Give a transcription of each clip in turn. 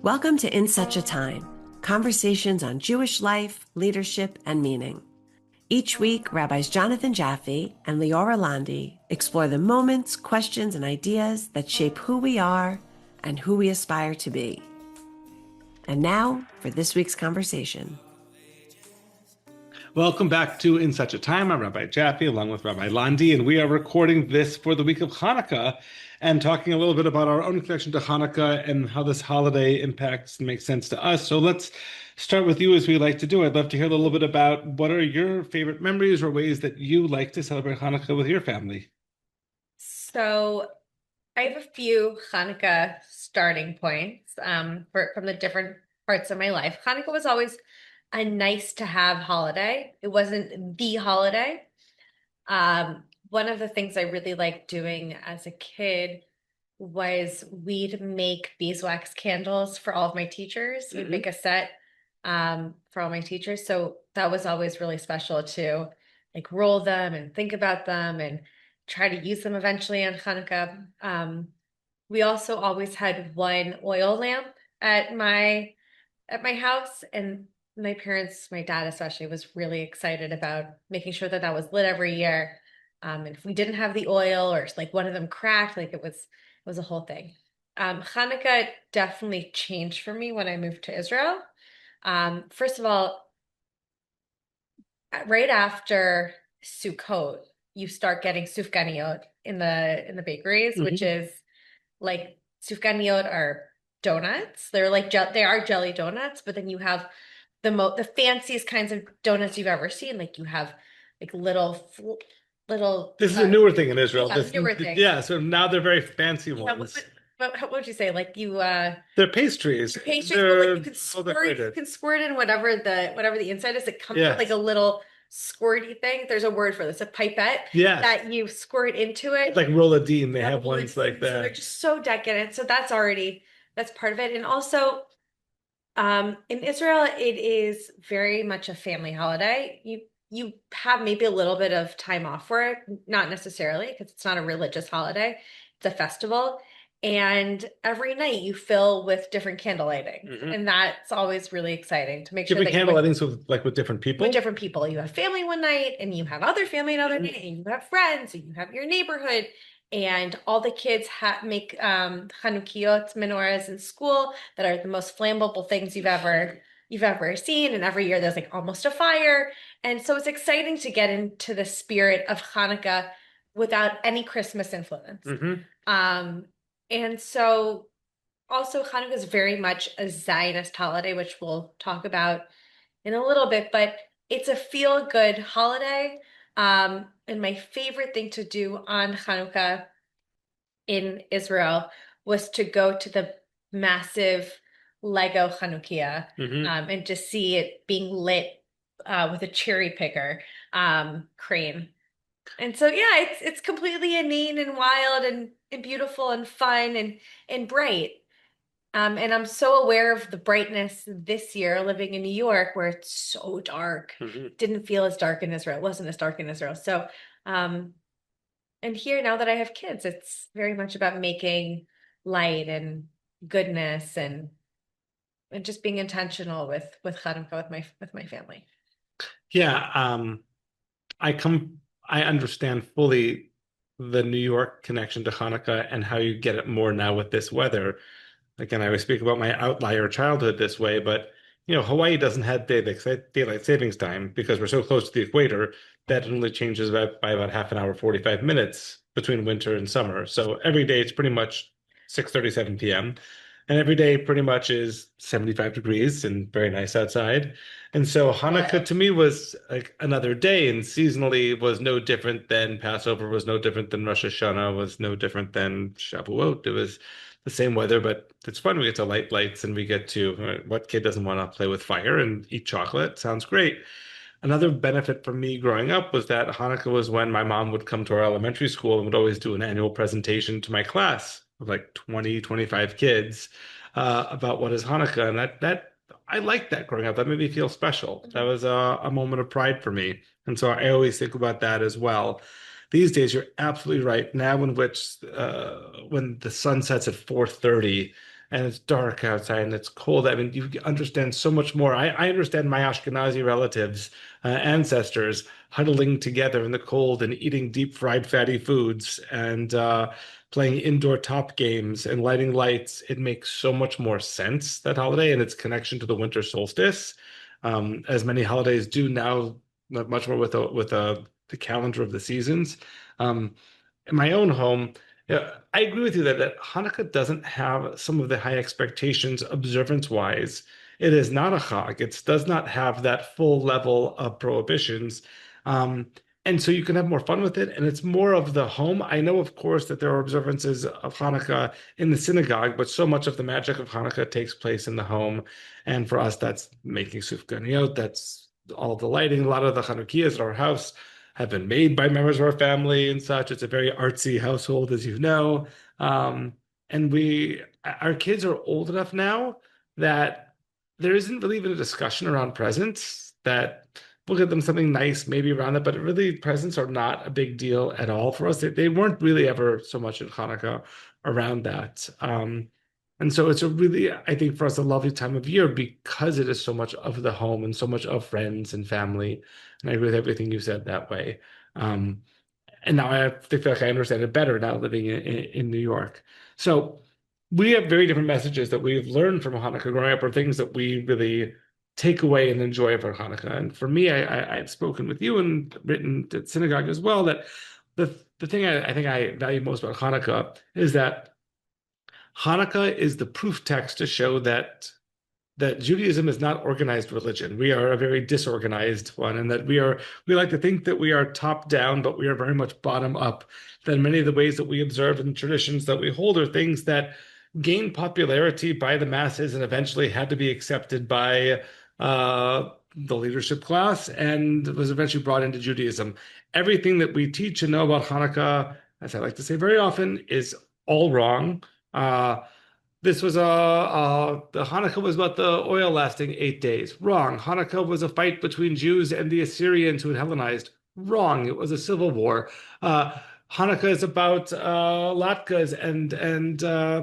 Welcome to In Such a Time, conversations on Jewish life, leadership, and meaning. Each week, Rabbis Jonathan Jaffe and Leora Londy explore the moments, questions, and ideas that shape who we are and who we aspire to be. And now, for this week's conversation. Welcome back to In Such a Time. I'm Rabbi Jaffe along with Rabbi Londy, and we are recording this for the week of Hanukkah and talking a little bit about our own connection to Hanukkah and how this holiday impacts and makes sense to us. So let's start with you as we like to do. I'd love to hear a little bit about what are your favorite memories or ways that you like to celebrate Hanukkah with your family. So I have a few Hanukkah starting points from the different parts of my life. Hanukkah was always a nice to have holiday. It wasn't the holiday. One of the things I really liked doing as a kid was we'd make beeswax candles for all of my teachers. We'd make a set for all my teachers. So that was always really special to like roll them and think about them and try to use them eventually on Hanukkah. We also always had one oil lamp at my house, and my parents, my dad especially, was really excited about making sure that that was lit every year. And if we didn't have the oil or like one of them cracked, like it was a whole thing. Hanukkah definitely changed for me when I moved to Israel. First of all, right after Sukkot, you start getting sufganiyot in the bakeries, which is like sufganiyot are donuts. They're like they are jelly donuts, but then you have the fanciest kinds of donuts you've ever seen. Like you have like little. This is a newer thing in Israel. Yeah, newer thing. Yeah, so now they're very fancy ones. But what would you say? Like you they're pastries. Pastries, they're, but like you can squirt in whatever the inside is. It comes with like a little squirty thing. There's a word for this, a pipette. Yeah. That you squirt into it. Like Roladine, they have ones like that. So they're just so decadent. So that's part of it. And also, in Israel, it is very much a family holiday. You have maybe a little bit of time off for it, not necessarily because it's not a religious holiday. It's a festival. And every night you fill with different candle lighting. And that's always really exciting to make sure that candle lightings with different people? With different people. You have family one night and you have other family another night and you have friends and you have your neighborhood. And all the kids make Chanukiot, menorahs in school that are the most flammable things you've ever seen. And every year there's like almost a fire. And so it's exciting to get into the spirit of Hanukkah without any Christmas influence. And so also Hanukkah is very much a Zionist holiday, which we'll talk about in a little bit, but it's a feel-good holiday. And my favorite thing to do on Hanukkah in Israel was to go to the massive Lego Chanukah and to see it being lit with a cherry picker crane. And so, yeah, it's completely inane and wild and beautiful and fun and bright. And I'm so aware of the brightness this year living in New York where it's so dark. Didn't feel as dark in Israel. It wasn't as dark in Israel. So, and here now that I have kids, it's very much about making light and goodness and just being intentional with Chanukah with my family. Yeah, I understand fully the New York connection to Hanukkah and how you get it more now with this weather. Again, I always speak about my outlier childhood this way, but Hawaii doesn't have daylight savings time because we're so close to the equator that it only changes by about half an hour, 45 minutes between winter and summer. So every day it's pretty much 6:37 p.m. And every day pretty much is 75 degrees and very nice outside. And so Hanukkah to me was like another day, and seasonally was no different than Passover, was no different than Rosh Hashanah, was no different than Shavuot. It was the same weather, but it's fun. We get to light lights and we get to, what kid doesn't want to play with fire and eat chocolate? Sounds great. Another benefit for me growing up was that Hanukkah was when my mom would come to our elementary school and would always do an annual presentation to my class of like 20, 25 kids about what is Hanukkah. And that I liked that growing up. That made me feel special. That was a moment of pride for me. And so I always think about that as well. These days, you're absolutely right. Now, when the sun sets at 4:30, and it's dark outside and it's cold. I mean, you understand so much more. I understand my Ashkenazi relatives, ancestors huddling together in the cold and eating deep fried fatty foods and playing indoor top games and lighting lights. It makes so much more sense, that holiday and its connection to the winter solstice, as many holidays do now, much more with the calendar of the seasons. Um, in my own home, yeah, I agree with you that Hanukkah doesn't have some of the high expectations observance-wise. It is not a Chag. It does not have that full level of prohibitions. Um, and so you can have more fun with it, and it's more of the home. I know, of course, that there are observances of Hanukkah in the synagogue, but so much of the magic of Hanukkah takes place in the home. And for us, that's making sufganiyot, that's all of the lighting. A lot of the Chanukiahs at our house have been made by members of our family and such. It's a very artsy household, as you know. Um, and our kids are old enough now that there isn't really even a discussion around presents, that we'll get them something nice maybe around that, but really presents are not a big deal at all for us. They weren't really ever so much in Hanukkah around that. And so it's a really, I think for us, a lovely time of year because it is so much of the home and so much of friends and family. And I agree with everything you said that way. Um, and now I feel like I understand it better now living in New York. So we have very different messages that we've learned from Hanukkah growing up, or things that we really take away and enjoy about Hanukkah. And for me, I've spoken with you and written at synagogue as well that the thing I think I value most about Hanukkah is that Hanukkah is the proof text to show that Judaism is not organized religion. We are a very disorganized one, and that we like to think that we are top down, but we are very much bottom up. That many of the ways that we observe and traditions that we hold are things that gained popularity by the masses and eventually had to be accepted by the leadership class and was eventually brought into Judaism. Everything that we teach and know about Hanukkah, as I like to say very often, is all wrong. Uh, this was the Hanukkah was about the oil lasting 8 days. Wrong. Hanukkah was a fight between Jews and the Assyrians who had Hellenized. Wrong. It was a civil war. Hanukkah is about latkes and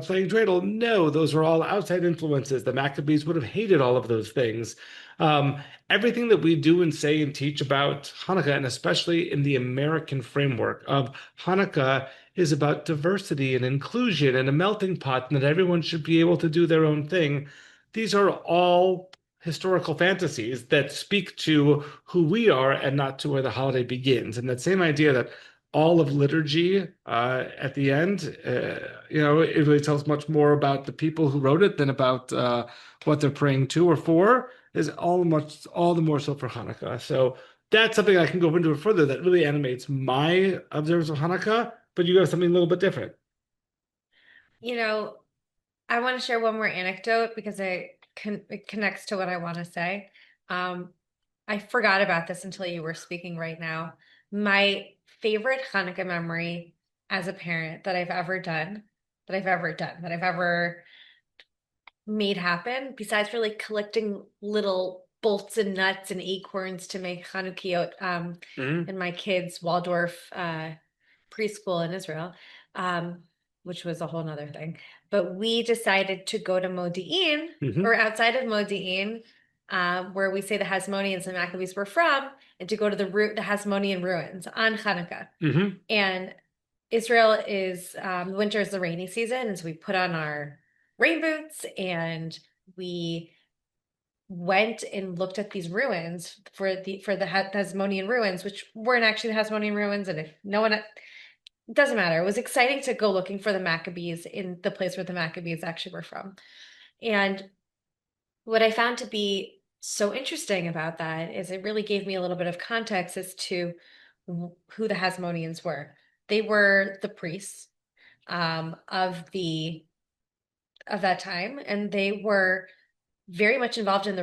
playing dreidel. No, those are all outside influences. The Maccabees would have hated all of those things. Um, Everything that we do and say and teach about Hanukkah, and especially in the American framework of Hanukkah, is about diversity and inclusion and a melting pot, and that everyone should be able to do their own thing. These are all historical fantasies that speak to who we are and not to where the holiday begins. And that same idea that all of liturgy at the end, it really tells much more about the people who wrote it than about what they're praying to or for, is all the more so for Hanukkah. So that's something I can go into further that really animates my observance of Hanukkah, but you have something a little bit different. You know, I want to share one more anecdote because it connects to what I want to say. I forgot about this until you were speaking right now. My favorite Hanukkah memory as a parent that I've ever made happen, besides really collecting little bolts and nuts and acorns to make Chanukiot in my kids' Waldorf preschool in Israel, which was a whole nother thing. But we decided to go to Modi'in, or outside of Modi'in, where we say the Hasmoneans and Maccabees were from, and to go to the Hasmonean ruins on Hanukkah. And Israel is winter is the rainy season, and so we put on our rain boots and we went and looked at these ruins for the Hasmonean ruins, which weren't actually the Hasmonean ruins. And if no one, it doesn't matter. It was exciting to go looking for the Maccabees in the place where the Maccabees actually were from. And what I found to be so interesting about that is it really gave me a little bit of context as to who the Hasmoneans were. They were the priests of that time, and they were very much involved in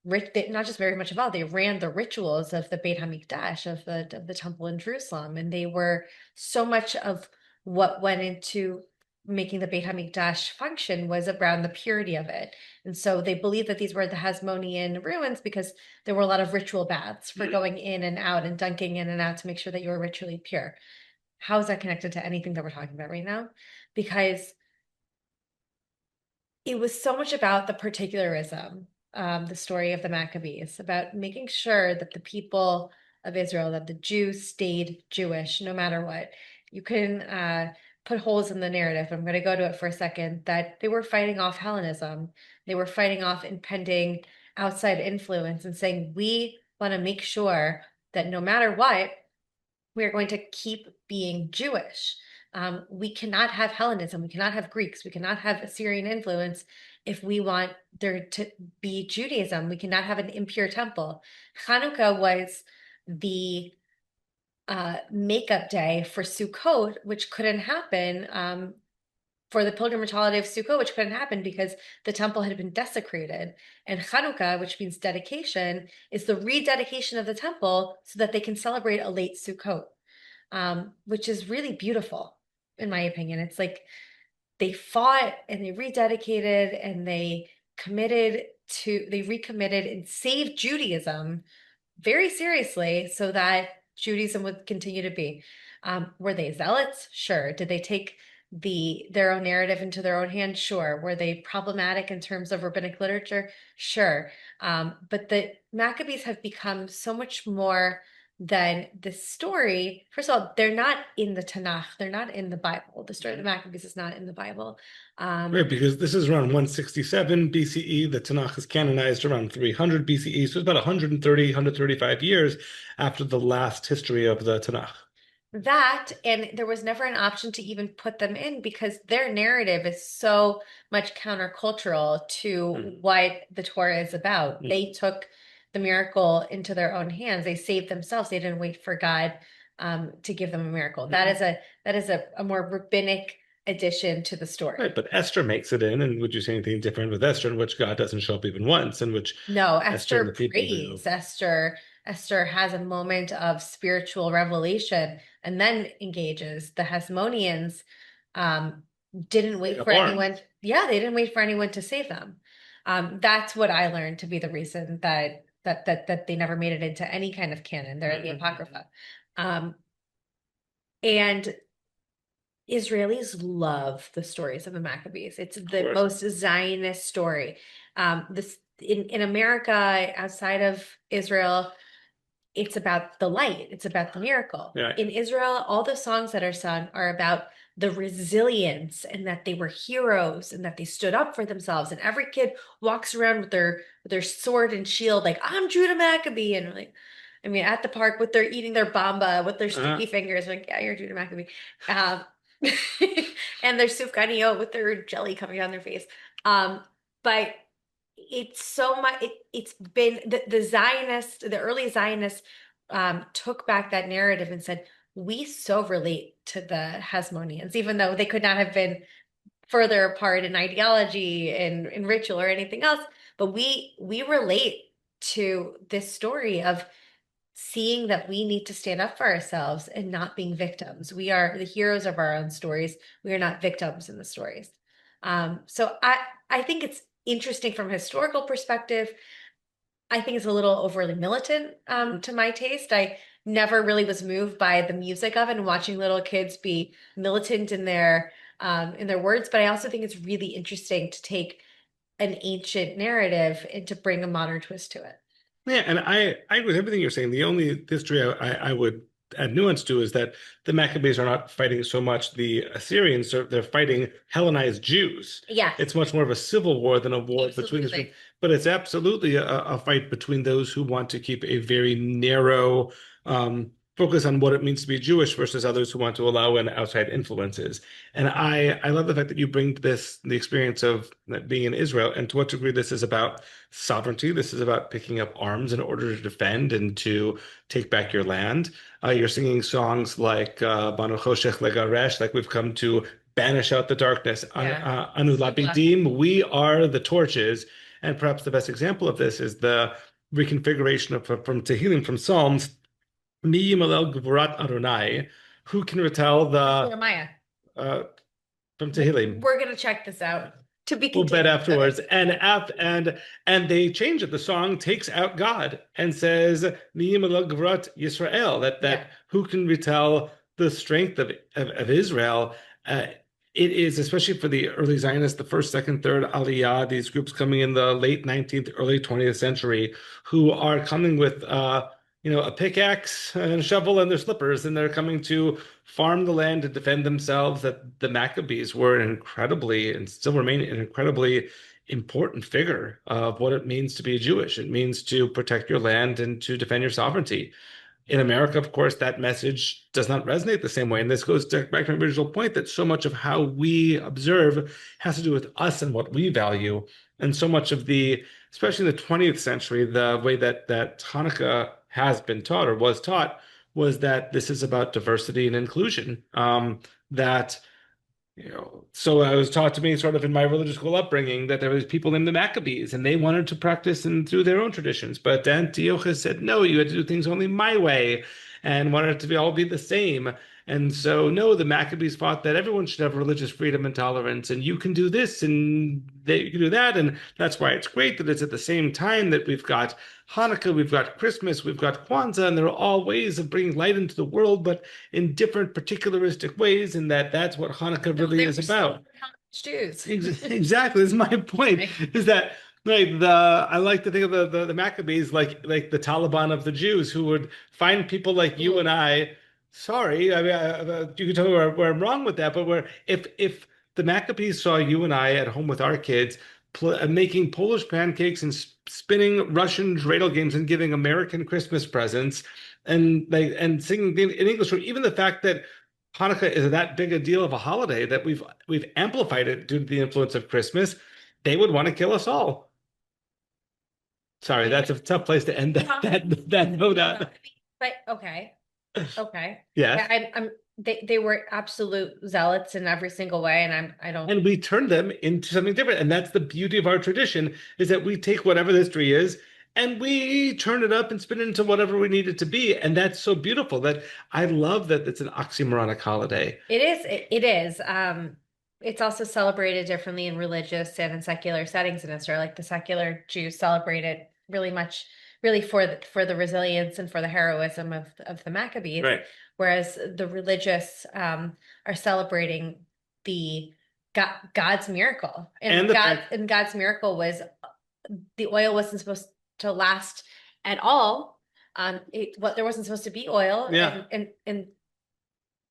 not just very much involved, they ran the rituals of the Beit HaMikdash, of the temple in Jerusalem, and they were so much of what went into making the Beit HaMikdash function was around the purity of it. And so they believed that these were the Hasmonean ruins because there were a lot of ritual baths for going in and out and dunking in and out to make sure that you were ritually pure. How is that connected to anything that we're talking about right now? Because it was so much about the particularism, the story of the Maccabees, about making sure that the people of Israel, that the Jews stayed Jewish no matter what. You can put holes in the narrative. I'm going to go to it for a second, that they were fighting off Hellenism. They were fighting off impending outside influence and saying, we want to make sure that no matter what, we are going to keep being Jewish. We cannot have Hellenism. We cannot have Greeks. We cannot have Assyrian influence if we want there to be Judaism. We cannot have an impure temple. Chanukah was the makeup day for Sukkot, which couldn't happen for the pilgrimage holiday of Sukkot, which couldn't happen because the temple had been desecrated. And Chanukah, which means dedication, is the rededication of the temple so that they can celebrate a late Sukkot, which is really beautiful, in my opinion. It's like they fought and they rededicated and they recommitted and saved Judaism very seriously so that Judaism would continue to be. Were they zealots? Sure. Did they take their own narrative into their own hands? Sure. Were they problematic in terms of rabbinic literature? Sure. But the Maccabees have become so much more than this story. First of all, they're not in the Tanakh. They're not in the Bible. The story of the Maccabees is not in the Bible. Right, because this is around 167 BCE. The Tanakh is canonized around 300 BCE. So it's about 130, 135 years after the last history of the Tanakh. That, and there was never an option to even put them in because their narrative is so much countercultural to what the Torah is about. They took the miracle into their own hands. They saved themselves. They didn't wait for God to give them a miracle. That is a more rabbinic addition to the story. Right, but Esther makes it in, and would you say anything different with Esther, in which God doesn't show up even once, in which no, Esther Esther prays. Esther has a moment of spiritual revelation and then engages. The Hasmoneans didn't wait for anyone. Yeah, they didn't wait for anyone to save them. That's what I learned to be the reason that they never made it into any kind of canon. They're in the Apocrypha. And Israelis love the stories of the Maccabees. It's the most Zionist story. In America, outside of Israel, it's about the light. It's about the miracle. Yeah. In Israel, all the songs that are sung are about the resilience and that they were heroes and that they stood up for themselves. And every kid walks around with their sword and shield, like, I'm Judah Maccabee. And like, I mean, at the park with eating their bamba with their sticky fingers, like, yeah, you're Judah Maccabee. And their sufganiyot with their jelly coming down their face. But it's so much, it's been the Zionists, the early Zionists took back that narrative and said, we so relate to the Hasmoneans, even though they could not have been further apart in ideology and in ritual or anything else. But we relate to this story of seeing that we need to stand up for ourselves and not being victims. We are the heroes of our own stories. We are not victims in the stories. So I think it's interesting from a historical perspective. I think it's a little overly militant to my taste. I never really was moved by the music of it and watching little kids be militant in their words. But I also think it's really interesting to take an ancient narrative and to bring a modern twist to it. Yeah, and I agree with everything you're saying. The only history I would add nuance to is that the Maccabees are not fighting so much the Assyrians, they're fighting Hellenized Jews. Yeah. It's much more of a civil war than a war between the, but it's absolutely a fight between those who want to keep a very narrow focus on what it means to be Jewish versus others who want to allow in outside influences. And I love the fact that you bring the experience of being in Israel, and to what degree this is about sovereignty. This is about picking up arms in order to defend and to take back your land. You're singing songs like Banu Choshech Legaresh, like we've come to banish out the darkness. Anu Labidim, we are the torches. And perhaps the best example of this is the reconfiguration from Tehillim, from Psalms, Mi Yimalel Gvurat Adonai, who can retell the Jeremiah from Tehillim. We're gonna check this out. To be We'll bet afterwards. Okay. And they change it. The song takes out God and says Mi Yimalel Gvurat Yisrael, that who can retell the strength of Israel. It is, especially for the early Zionists, the first, second, third Aliyah, these groups coming in the late 19th, early 20th century, who are coming with, a pickaxe and a shovel and their slippers, and they're coming to farm the land to defend themselves. That the Maccabees were an incredibly, and still remain an incredibly important figure of what it means to be Jewish. It means to protect your land and to defend your sovereignty. In America, of course, that message does not resonate the same way. And this goes back to my original point that so much of how we observe has to do with us and what we value. And so much of especially in the 20th century, the way that Hanukkah has been taught or was taught was that this is about diversity and inclusion. That so I was taught to me sort of in my religious school upbringing that there was people named the Maccabees and they wanted to practice and through their own traditions. But Antiochus said, no, you had to do things only my way and wanted it to all be the same. And so, no, the Maccabees thought that everyone should have religious freedom and tolerance, and you can do this and you can do that. And that's why it's great that it's at the same time that we've got Hanukkah, we've got Christmas, we've got Kwanzaa, and they're all ways of bringing light into the world, but in different particularistic ways, and that's what Hanukkah really is about. Jews. Exactly. This is my point, Right. is that I like to think of the Maccabees like the Taliban of the Jews who would find people like you and I. Sorry, I mean, you can tell me where I'm wrong with that, but if the Maccabees saw you and I at home with our kids making Polish pancakes and spinning Russian dreidel games and giving American Christmas presents and singing in English, or even the fact that Hanukkah is that big a deal of a holiday that we've amplified it due to the influence of Christmas, they would want to kill us all. Sorry, that's a tough place to end that note on. But okay. Yes. They were absolute zealots in every single way, and I don't. And we turn them into something different. And that's the beauty of our tradition, is that we take whatever the history is and we turn it up and spin it into whatever we need it to be. And that's so beautiful that I love that it's an oxymoronic holiday. It is. It is. It's also celebrated differently in religious and in secular settings in Israel. Like the secular Jews celebrated really for the resilience and for the heroism of the Maccabees. Right. Whereas the religious are celebrating God's miracle, and God's miracle was the oil wasn't supposed to last at all. There wasn't supposed to be oil, yeah. and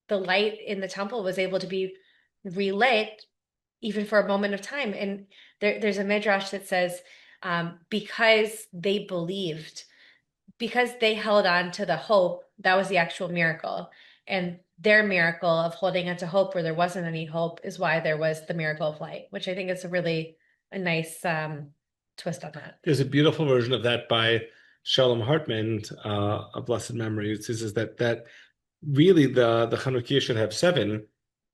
the light in the temple was able to be relit even for a moment of time. And there's a midrash that says because they believed, because they held on to the hope, that was the actual miracle. And their miracle of holding on to hope where there wasn't any hope is why there was the miracle of light, which I think is a nice twist on that. There's a beautiful version of that by Shalom Hartman, of blessed memory. It says that really the Chanukah should have 7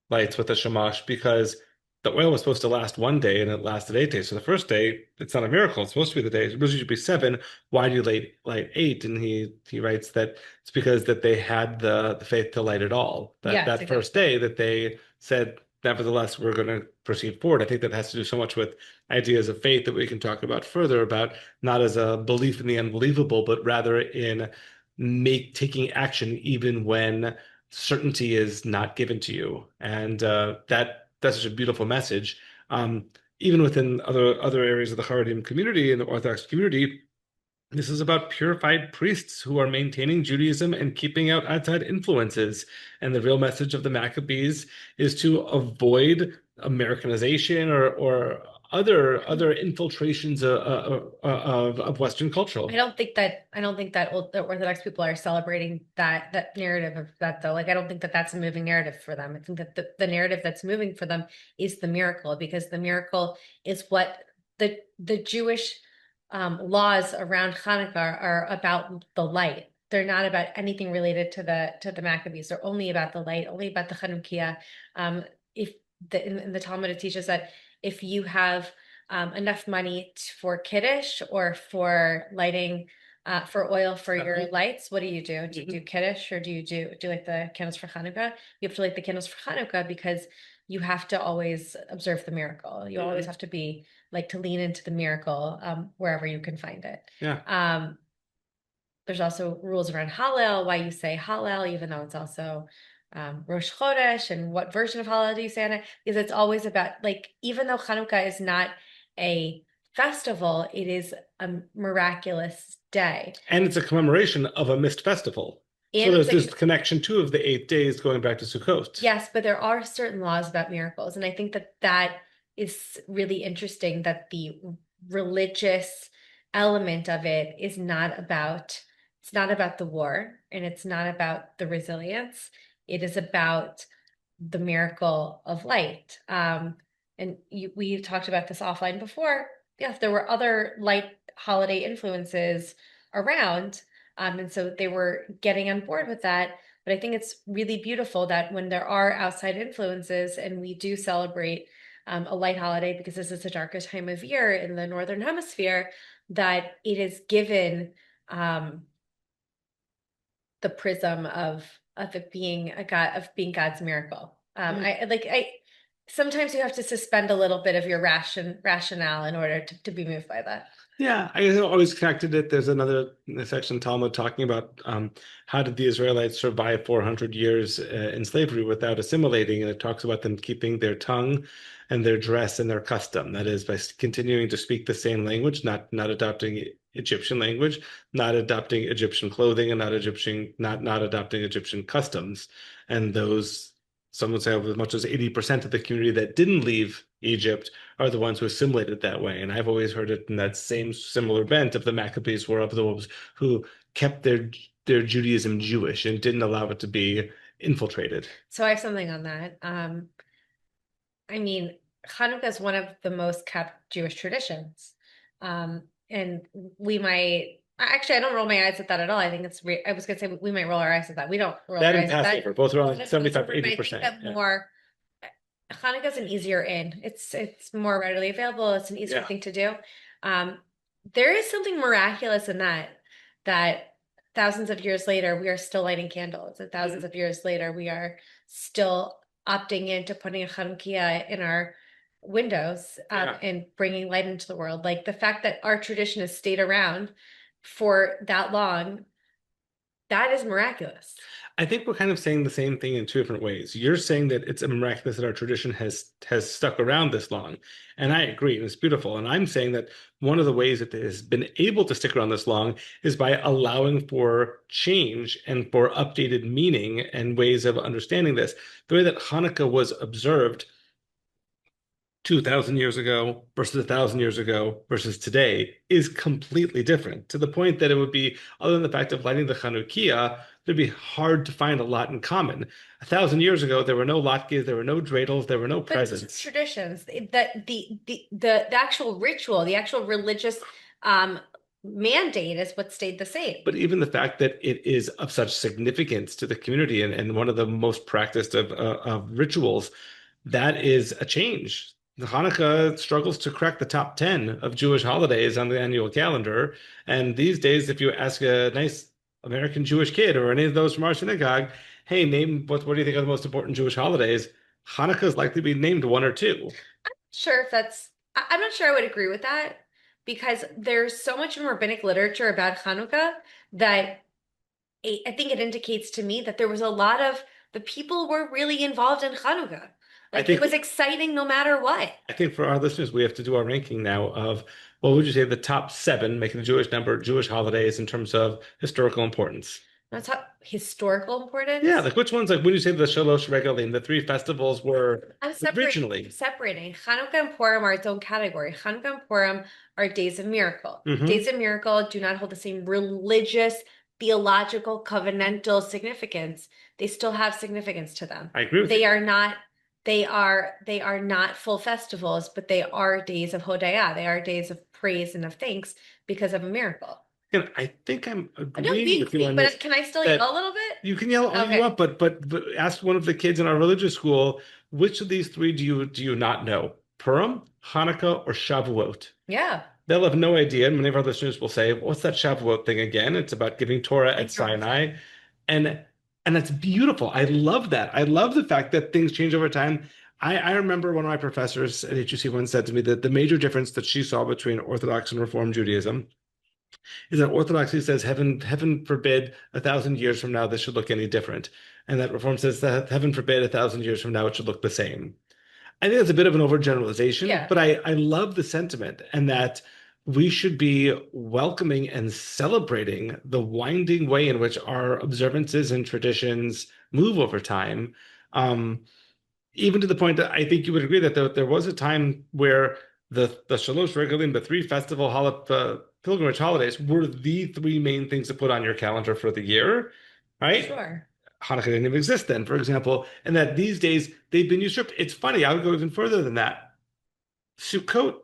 lights with a shamash, because the oil was supposed to last 1 day and it lasted 8 days. So the first day, it's not a miracle. It's supposed to be the day. It usually should be 7. Why do you light 8? And he writes that it's because that they had the faith to light it all. That first day that they said, nevertheless, we're going to proceed forward. I think that has to do so much with ideas of faith that we can talk about further, about not as a belief in the unbelievable, but rather in taking action even when certainty is not given to you. And that's such a beautiful message. Even within other areas of the Haredim community and the Orthodox community, this is about purified priests who are maintaining Judaism and keeping out outside influences. And the real message of the Maccabees is to avoid Americanization or other infiltrations of Western culture. I don't think that the Orthodox people are celebrating that narrative of that, though. Like, I don't think that that's a moving narrative for them. I think that the narrative that's moving for them is the miracle, because the miracle is what the Jewish laws around Hanukkah are about. The light. They're not about anything related to the Maccabees. They're only about the light, only about the Chanukah. In the Talmud, it teaches that if you have enough money for kiddush or for lighting, for oil for your lights, what do you do? Do you do kiddush, or do you do like the candles for Hanukkah? You have to light the candles for Hanukkah because you have to always observe the miracle. You always have to be to lean into the miracle wherever you can find it. Yeah. There's also rules around Hallel, why you say Hallel, even though it's also Rosh Chodesh and what version of holiday you say on it, because it's always about, like, even though Chanukah is not a festival, it is a miraculous day. And it's a commemoration of a missed festival. So And there's this connection too of the 8 days going back to Sukkot. yes, but there are certain laws about miracles. And I think that that is really interesting, that the religious element of it is not about, it's not about the war, and it's not about the resilience. It is about the miracle of light. And we talked about this offline before. Yes, there were other light holiday influences around. And so they were getting on board with that. But I think it's really beautiful that when there are outside influences and we do celebrate a light holiday, because this is the darkest time of year in the Northern Hemisphere, that it is given the prism of it being a God, of being God's miracle. I sometimes you have to suspend a little bit of your rationale in order to be moved by that. Yeah, I always connected it. There's another section in Talmud talking about how did the Israelites survive 400 years in slavery without assimilating, and it talks about them keeping their tongue and their dress and their custom. That is, by continuing to speak the same language, not adopting Egyptian language, not adopting Egyptian clothing, and not adopting Egyptian customs. And those, some would say, as much as 80% of the community that didn't leave Egypt are the ones who assimilated that way. And I've always heard it in that same similar bent of the Maccabees were of those who kept their Judaism Jewish and didn't allow it to be infiltrated. So I have something on that. I mean, Hanukkah is one of the most kept Jewish traditions. And we might, actually, I don't roll my eyes at that at all. I think it's, I was going to say we might roll our eyes at that. We don't roll that our and eyes at that. Passover, both around like 75, Passover, but I think 80%. that more, Hanukkah's an easier in. It's more readily available. It's an easier thing to do. There is something miraculous in that thousands of years later, we are still lighting candles. And thousands of years later, we are still opting into putting a Chanukah in our windows and bringing light into the world. Like the fact that our tradition has stayed around for that long, that is miraculous. I think we're kind of saying the same thing in two different ways. You're saying that it's miraculous that our tradition has stuck around this long, and I agree, and it's beautiful. And I'm saying that one of the ways that it has been able to stick around this long is by allowing for change and for updated meaning and ways of understanding this. The way that Hanukkah was observed 2,000 years ago versus 1,000 years ago versus today is completely different, to the point that it would be, other than the fact of lighting the Chanukah, it'd be hard to find a lot in common. 1,000 years ago, there were no latkes, there were no dreidels, there were no presents. But traditions, that the actual ritual, the actual religious mandate is what stayed the same. But even the fact that it is of such significance to the community and one of the most practiced of rituals, that is a change. The Hanukkah struggles to crack the top 10 of Jewish holidays on the annual calendar. And these days, if you ask a nice American Jewish kid or any of those from our synagogue, hey, name what do you think are the most important Jewish holidays? Hanukkah is likely to be named one or two. I'm not sure I would agree with that, because there's so much in rabbinic literature about Hanukkah that I think it indicates to me that there was a lot of the people were really involved in Hanukkah. Like it was exciting no matter what. I think for our listeners, we have to do our ranking now of, what would you say, the top 7, making the Jewish number, Jewish holidays in terms of historical importance? That's historical importance? Yeah, like which ones, like when you say the Shalosh Regalim, the 3 festivals were originally. Separating. Hanukkah and Purim are its own category. Hanukkah and Purim are days of miracle. Days of miracle do not hold the same religious, theological, covenantal significance. They still have significance to them. I agree with you. They are not full festivals, but they are days of Hodayah. They are days of praise and of thanks because of a miracle. And I think I'm agreeing with you on but this. Can I still yell a little bit? You can yell all you want, but ask one of the kids in our religious school, which of these 3 do you not know? Purim, Hanukkah, or Shavuot? Yeah. They'll have no idea. And many of our listeners will say, what's that Shavuot thing again? It's about giving Torah at Sinai. And that's beautiful. I love that. I love the fact that things change over time. I remember one of my professors at HUC once said to me that the major difference that she saw between Orthodox and Reform Judaism is that Orthodoxy says heaven forbid 1,000 years from now this should look any different, and that Reform says that heaven forbid 1,000 years from now it should look the same. I think that's a bit of an overgeneralization, Yeah. but I love the sentiment and that we should be welcoming and celebrating the winding way in which our observances and traditions move over time. Um, Even to the point that I think you would agree that there was a time where the Shalosh Regalim, the three pilgrimage holidays, were the three main things to put on your calendar for the year, right? Sure. Hanukkah didn't even exist then, for example, and that these days they've been usurped. It's funny, I would go even further than that. Sukkot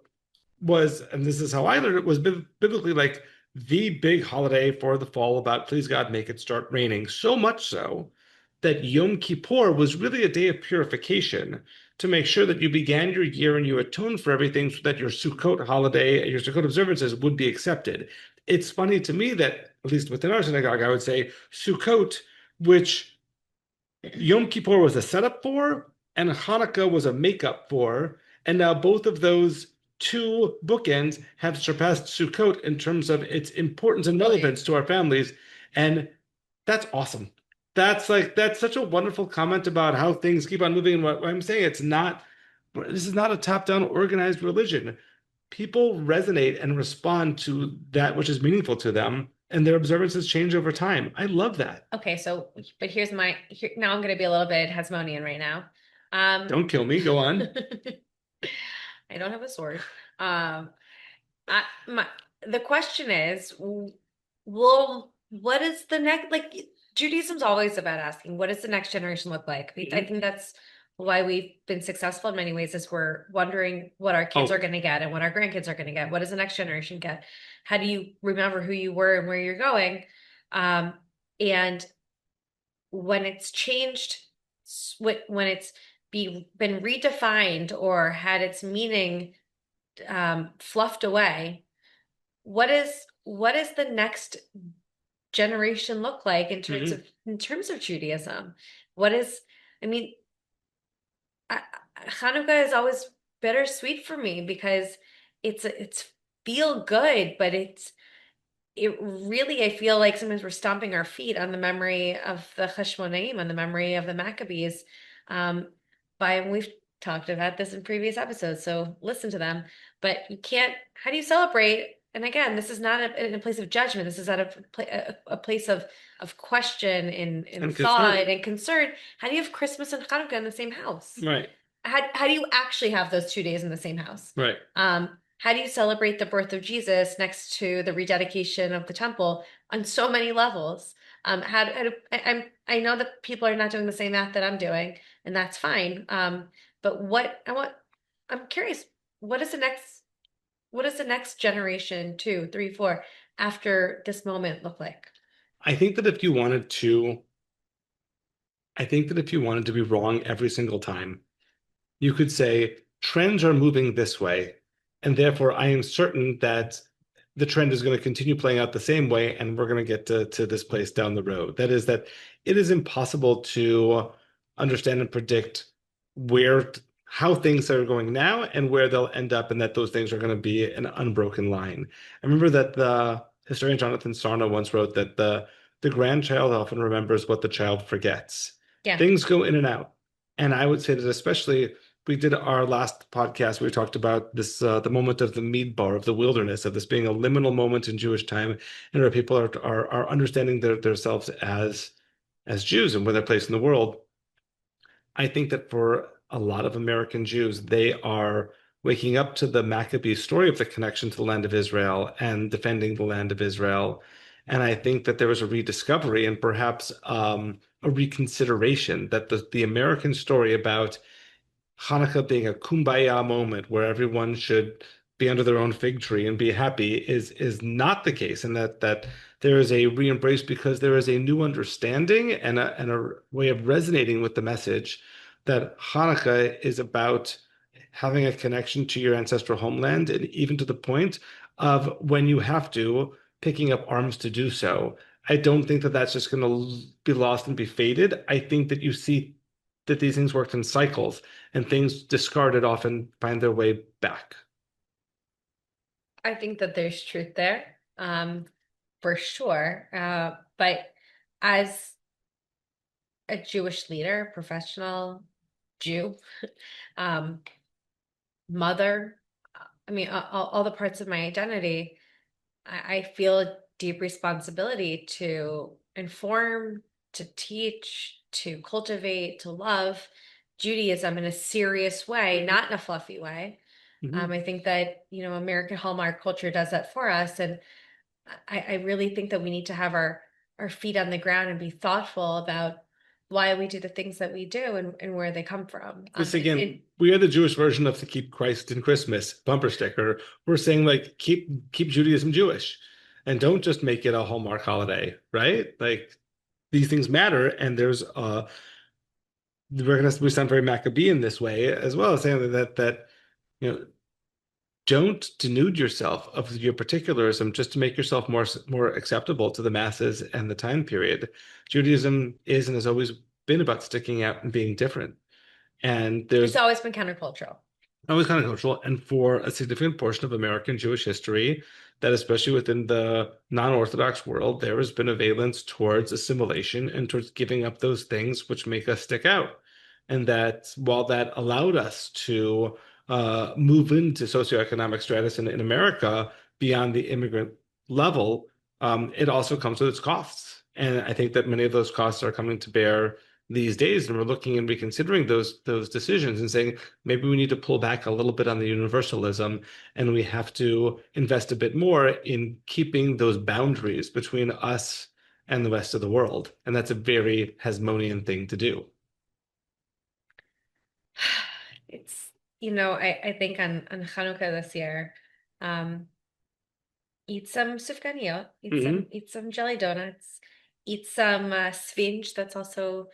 was, and this is how I learned it, was biblically like the big holiday for the fall about please God, make it start raining. So much so that Yom Kippur was really a day of purification to make sure that you began your year and you atoned for everything so that your Sukkot holiday, your Sukkot observances would be accepted. It's funny to me that, at least within our synagogue, I would say Sukkot, which Yom Kippur was a setup for, and Hanukkah was a makeup for, and now both of those two bookends have surpassed Sukkot in terms of its importance and relevance to our families, and that's awesome. That's such a wonderful comment about how things keep on moving. And what I'm saying, this is not a top-down organized religion. People resonate and respond to that which is meaningful to them, and their observances change over time. I love that. Okay, so but now I'm going to be a little bit Hasmonean right now. Don't kill me. Go on. I don't have a sword. The question is, well, what is the next? Like Judaism's always about asking, what does the next generation look like? I think that's why we've been successful in many ways, is we're wondering what our kids are going to get and what our grandkids are going to get. What does the next generation get? How do you remember who you were and where you're going? And when it's changed, when it's been redefined or had its meaning fluffed away, what is the next generation look like in terms of Judaism? Hanukkah is always bittersweet for me because it's feel good, but it really, I feel like sometimes we're stomping our feet on the memory of the Cheshmonaim, on the memory of the Maccabees. We've talked about this in previous episodes, so listen to them. But you can't, how do you celebrate? And again, this is not in a place of judgment. This is at a place of question and thought and concern. How do you have Christmas and Hanukkah in the same house? Right. How do you actually have those 2 days in the same house? Right. How do you celebrate the birth of Jesus next to the rededication of the temple on so many levels? I know that people are not doing the same math that I'm doing, and that's fine. But I'm curious, what is the next generation, 2, 3, 4, after this moment look like? I think that if you wanted to be wrong every single time, you could say trends are moving this way, and therefore I am certain that the trend is going to continue playing out the same way, and we're going to get to this place down the road. That is that it is impossible to understand and predict how things are going now and where they'll end up, and that those things are going to be an unbroken line. I remember that the historian Jonathan Sarna once wrote that the grandchild often remembers what the child forgets. Yeah. Things go in and out. And I would say that especially, we did our last podcast, we talked about this, the moment of the midbar, of the wilderness, of this being a liminal moment in Jewish time, and where people are understanding themselves as Jews and where they're placed in the world. I think that for a lot of American Jews, they are waking up to the Maccabees story of the connection to the land of Israel and defending the land of Israel. And I think that there was a rediscovery and perhaps a reconsideration that the American story about Hanukkah being a kumbaya moment where everyone should be under their own fig tree and be happy is not the case, and that there is a re-embrace because there is a new understanding and a way of resonating with the message that Hanukkah is about having a connection to your ancestral homeland, and even to the point of, when you have to, picking up arms to do so. I don't think that that's just going to be lost and be faded. I think that you see that these things worked in cycles, and things discarded often find their way back. I think that there's truth there. for sure. But as a Jewish leader, professional Jew, um, mother, I mean, all the parts of my identity, I feel a deep responsibility to inform, to teach, to cultivate, to love Judaism in a serious way, not in a fluffy way. Mhm. I think that, American Hallmark culture does that for us. And I really think that we need to have our feet on the ground and be thoughtful about why we do the things that we do and where they come from. This again, we are the Jewish version of the "Keep Christ in Christmas" bumper sticker. We're saying like keep Judaism Jewish, and don't just make it a Hallmark holiday, right? Like these things matter, and we sound very Maccabean this way as well, saying that you know don't denude yourself of your particularism just to make yourself more acceptable to the masses and the time period. Judaism is and has always been about sticking out and being different. And it's there's always been countercultural. always kind of cultural. And for a significant portion of American Jewish history, that especially within the non-Orthodox world, there has been a valence towards assimilation and towards giving up those things which make us stick out. And that while that allowed us to move into socioeconomic status in America beyond the immigrant level, it also comes with its costs. And I think that many of those costs are coming to bear these days, and we're looking and reconsidering those decisions and saying maybe we need to pull back a little bit on the universalism, and we have to invest a bit more in keeping those boundaries between us and the rest of the world. And that's a very Hasmonean thing to do. It's, I think on Chanukah this year, um, eat some sufganiyot, eat some jelly donuts, eat some sphinge. That's also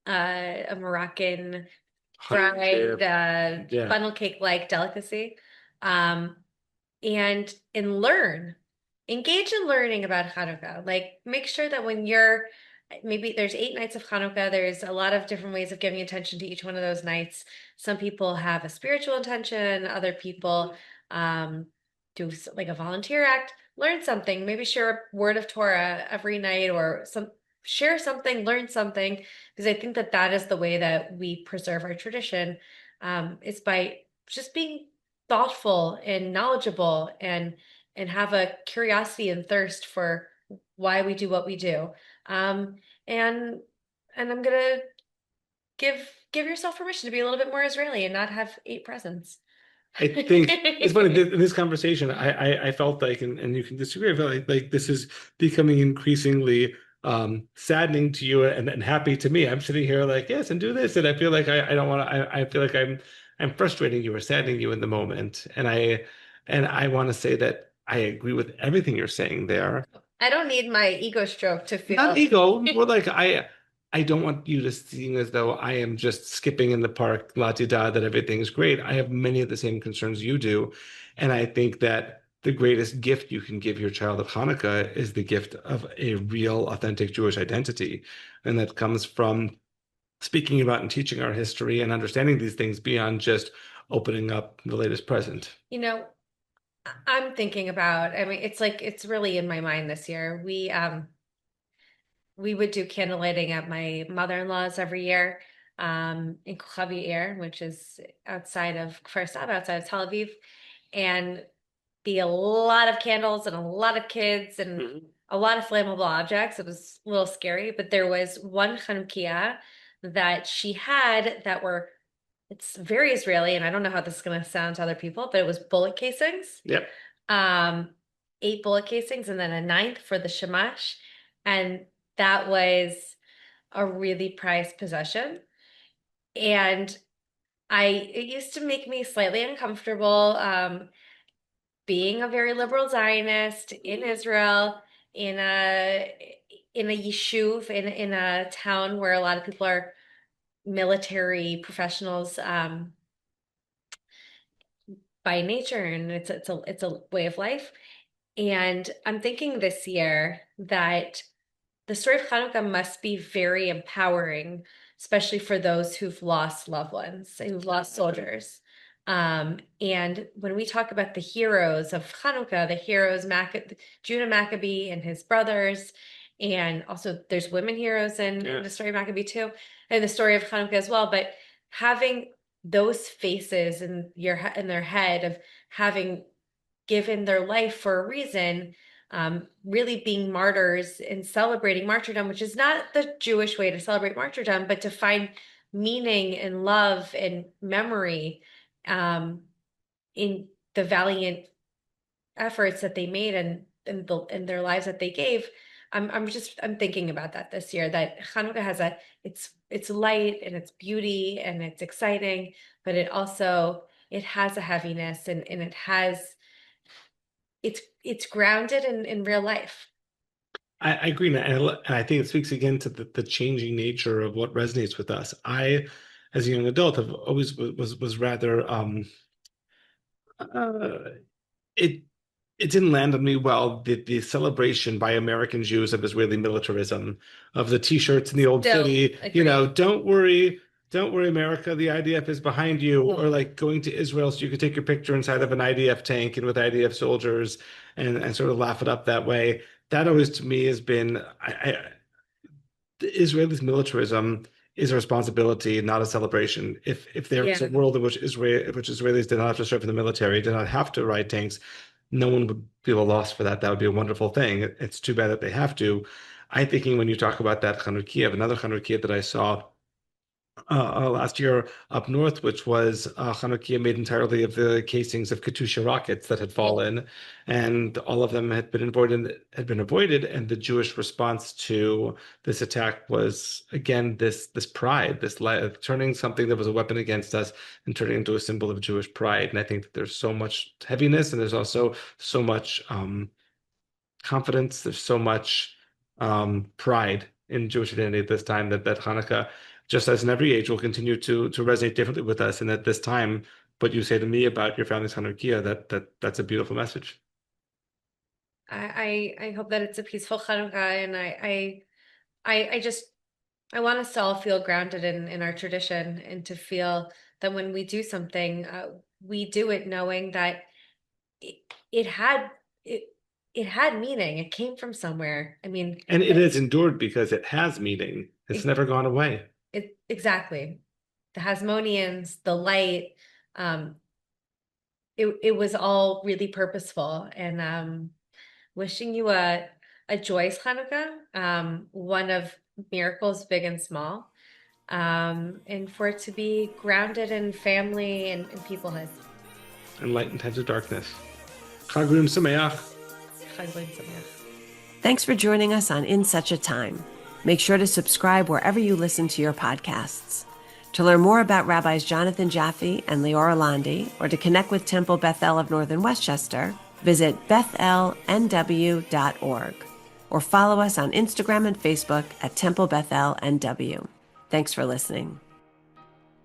a Moroccan fried Yeah. funnel cake like delicacy. Um, and engage in learning about Hanukkah. Like make sure that when maybe there's 8 nights of Hanukkah, there's a lot of different ways of giving attention to each one of those nights. Some people have a spiritual intention, other people do like a volunteer act. Learn something, maybe share a word of Torah every night, or share something, learn something, because I think that that is the way that we preserve our tradition, is by just being thoughtful and knowledgeable, and have a curiosity and thirst for why we do what we do. Um, and I'm gonna give yourself permission to be a little bit more Israeli and not have 8 presents. I think it's funny in this conversation. I felt like, and you can disagree. I felt like this is becoming increasingly saddening to you and happy to me. I'm sitting here like yes, and do this, and I feel like I don't want to. I feel like I'm frustrating you or saddening you in the moment, and I want to say that I agree with everything you're saying there. I don't need my ego stroke to feel. Not ego. More like I don't want you to seem as though I am just skipping in the park, la di da, that everything's great. I have many of the same concerns you do. And I think that the greatest gift you can give your child of Hanukkah is the gift of a real, authentic Jewish identity. And that comes from speaking about and teaching our history and understanding these things beyond just opening up the latest present. I'm thinking about, I mean, it's really in my mind this year. We would do candle lighting at my mother-in-law's every year, in Kochavir, which is outside of Kfar Saba, outside of Tel Aviv, and be a lot of candles and a lot of kids and a lot of flammable objects. It was a little scary, but there was one Chanukiah that she had it's very Israeli, and I don't know how this is going to sound to other people, but it was bullet casings. Yep. 8 bullet casings and then a ninth for the shamash. And that was a really prized possession. And it used to make me slightly uncomfortable, being a very liberal Zionist in Israel, in a yishuv, in a town where a lot of people are military professionals, by nature, and it's a way of life. And I'm thinking this year that the story of Hanukkah must be very empowering, especially for those who've lost loved ones, who've lost soldiers. And when we talk about the heroes of Chanukah, the heroes, Judah Maccabee and his brothers, and also there's women heroes in the story of Maccabee too, and the story of Chanukah as well. But having those faces in their head of having given their life for a reason, really being martyrs and celebrating martyrdom, which is not the Jewish way to celebrate martyrdom, but to find meaning and love and memory in the valiant efforts that they made and in their lives that they gave. I'm thinking about that this year, that Hanukkah has it's light and it's beauty and it's exciting, but it has a heaviness, and it's grounded in real life. I agree, and I think it speaks again to the changing nature of what resonates with us. I, as a young adult, have always was rather it it didn't land on me well, the celebration by American Jews of Israeli militarism, of the T-shirts in the old Still city. agree. Don't worry, America, the IDF is behind you. Or like going to Israel so you could take your picture inside of an IDF tank and with IDF soldiers and sort of laugh it up that way. That always to me has been the Israelis' militarism is a responsibility, not a celebration. If there was a world in which Israelis did not have to serve in the military, did not have to ride tanks, no one would feel a loss for that. That would be a wonderful thing. It's too bad that they have to. I'm thinking when you talk about that Chanukah, another Chanukah that I saw last year up north, which was Chanukah made entirely of the casings of Katyusha rockets that had fallen, and all of them had been avoided. And the Jewish response to this attack was again this pride, turning something that was a weapon against us and turning into a symbol of Jewish pride. And I think that there's so much heaviness, and there's also so much confidence. There's so much pride in Jewish identity at this time that Hanukkah, just as in every age, will continue to resonate differently with us. And at this time, what you say to me about your family's Hanukkah, that's a beautiful message. I hope that it's a peaceful Chanukah, and I want us to all feel grounded in our tradition, and to feel that when we do something, we do it knowing that it had meaning. It came from somewhere. I mean, and it has endured because it has meaning. It's never gone away. Exactly. The Hasmoneans, the light, it was all really purposeful. And wishing you a joyous Hanukkah, one of miracles big and small, and for it to be grounded in family and peoplehood. And light in times of darkness. Chag Urim Sameach. Chag Urim Sameach. Thanks for joining us on In Such a Time. Make sure to subscribe wherever you listen to your podcasts. To learn more about Rabbis Jonathan Jaffe and Leora Londy, or to connect with Temple Beth-El of Northern Westchester, visit bethelnw.org, or follow us on Instagram and Facebook at Temple Beth-El NW. Thanks for listening.